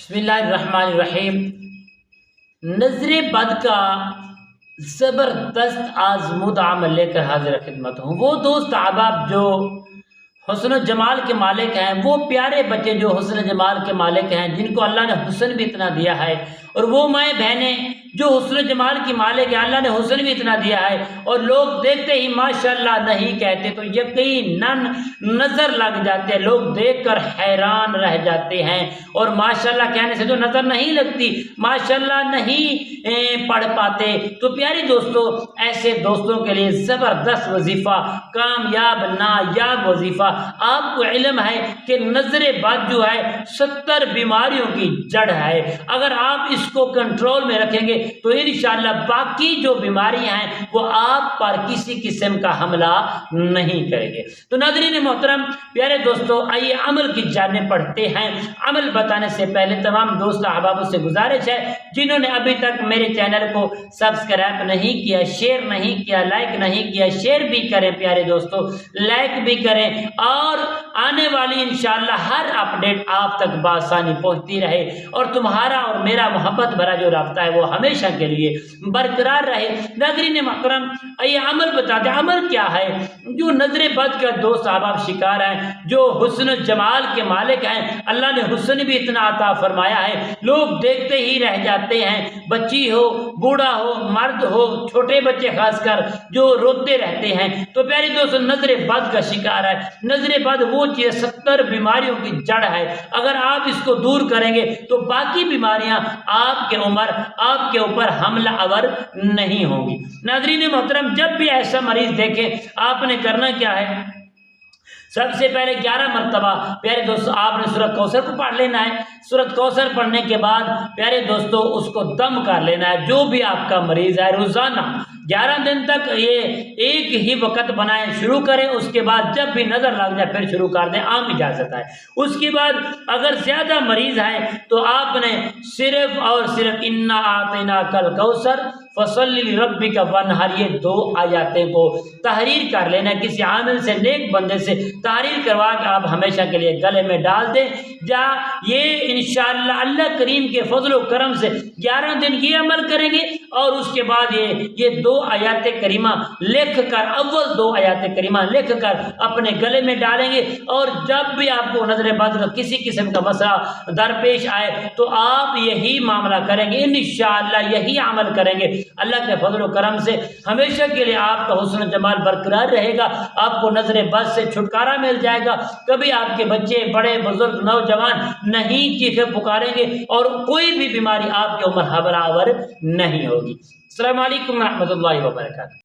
بسم اللہ الرحمن الرحیم۔ نظر بد کا زبردست آزمودہ عمل لے کر حاضر خدمت ہوں۔ وہ دوست احباب جو حسن و جمال کے مالک ہیں، وہ پیارے بچے جو حسن و جمال کے مالک ہیں، جن کو اللہ نے حسن بھی اتنا دیا ہے، اور وہ مائیں بہنیں جو حسن و جمال کی مالک ہیں، اللہ نے حسن بھی اتنا دیا ہے، اور لوگ دیکھتے ہی ماشاءاللہ نہیں کہتے تو یقیناً نظر لگ جاتے ہیں، لوگ دیکھ کر حیران رہ جاتے ہیں، اور ماشاءاللہ کہنے سے تو نظر نہیں لگتی، ماشاءاللہ نہیں پڑھ پاتے۔ تو پیاری دوستو، ایسے دوستوں کے لیے زبردست وظیفہ، کامیاب نایاب وظیفہ۔ آپ کو علم ہے کہ نظر بد جو ہے 70 بیماریوں کی جڑ ہے۔ اگر آپ اس کو کنٹرول میں رکھیں گے تو انشاءاللہ باقی جو بیماریاں ہیں وہ آپ پر کسی قسم کا حملہ نہیں کریں گے۔ تو ناظرین محترم، پیارے دوستو، آئیے عمل کی جانب پڑھتے ہیں۔ عمل بتانے سے پہلے تمام دوست احبابوں سے گزارش ہے، جنہوں نے ابھی تک میرے چینل کو سبسکرائب نہیں کیا، شیئر نہیں کیا، لائک نہیں کیا، شیئر بھی کریں پیارے دوستو، لائک بھی کریں، اور آنے والی انشاءاللہ ہر اپڈیٹ آپ تک بآسانی پہنچتی رہے، اور تمہارا اور میرا محبت بھرا جو رابطہ ہے وہ ہمیشہ کے لیے برقرار رہے۔ ناظرین محترم، یہ عمل بتاتے ہیں۔ عمل کیا ہے؟ جو نظر بد کا دوست احباب شکار ہیں، جو حسن و جمال کے مالک ہیں، اللہ نے حسن بھی اتنا عطا فرمایا ہے، لوگ دیکھتے ہی رہ جاتے ہیں، بچی ہو، بوڑھا ہو، مرد ہو، چھوٹے بچے خاص کر جو روتے رہتے ہیں۔ تو پیاری دوست، نظر بد کا شکار ہے۔ نظر بد وہ چیز 70 بیماریوں کی جڑ ہے، اگر آپ اس کو دور کریں گے تو باقی بیماریاں آپ کے آپ کے اوپر حملہ آور نہیں ہوں گی۔ ناظرین محترم، جب بھی ایسا مریض دیکھیں، آپ نے کرنا کیا ہے؟ سب سے پہلے 11 مرتبہ پیارے دوستو آپ نے سورۃ کوثر کو پڑھ لینا ہے۔ سورۃ کوثر پڑھنے کے بعد پیارے دوستو اس کو دم کر لینا ہے۔ جو بھی آپ کا مریض ہے، روزانہ 11 دن تک یہ ایک ہی وقت بنائیں، شروع کریں، اس کے بعد جب بھی نظر لگ جائے پھر شروع کر دیں، عام اجازت ہے۔ اس کے بعد اگر زیادہ مریض ہے تو آپ نے صرف اور صرف انا اعطیناک الکوثر فصلی لربک وانحر، یہ 2 آیاتیں کو تحریر کر لینا، کسی عامل سے، نیک بندے سے تحریر کروا کے آپ ہمیشہ کے لیے گلے میں ڈال دیں۔ یہ انشاءاللہ اللہ کریم کے فضل و کرم سے 11 دن یہ عمل کریں گے، اور اس کے بعد یہ 2 آیات کریمہ لکھ کر، اول 2 آیات کریمہ لکھ کر اپنے گلے میں ڈالیں گے، اور جب بھی آپ کو نظر بد کا کسی قسم کا مسئلہ درپیش آئے تو آپ یہی معاملہ کریں گے، انشاءاللہ یہی عمل کریں گے، اللہ کے فضل و کرم سے ہمیشہ کے لیے آپ کا حسن و جمال برقرار رہے گا، آپ کو نظر بد سے چھٹکارا مل جائے گا، کبھی آپ کے بچے، بڑے، بزرگ، نوجوان نہیں چیخے پکاریں گے، اور کوئی بھی بیماری آپ کے عمر حملہ آور نہیں ہوگی۔ السلام علیکم ورحمۃ اللہ وبرکاتہ۔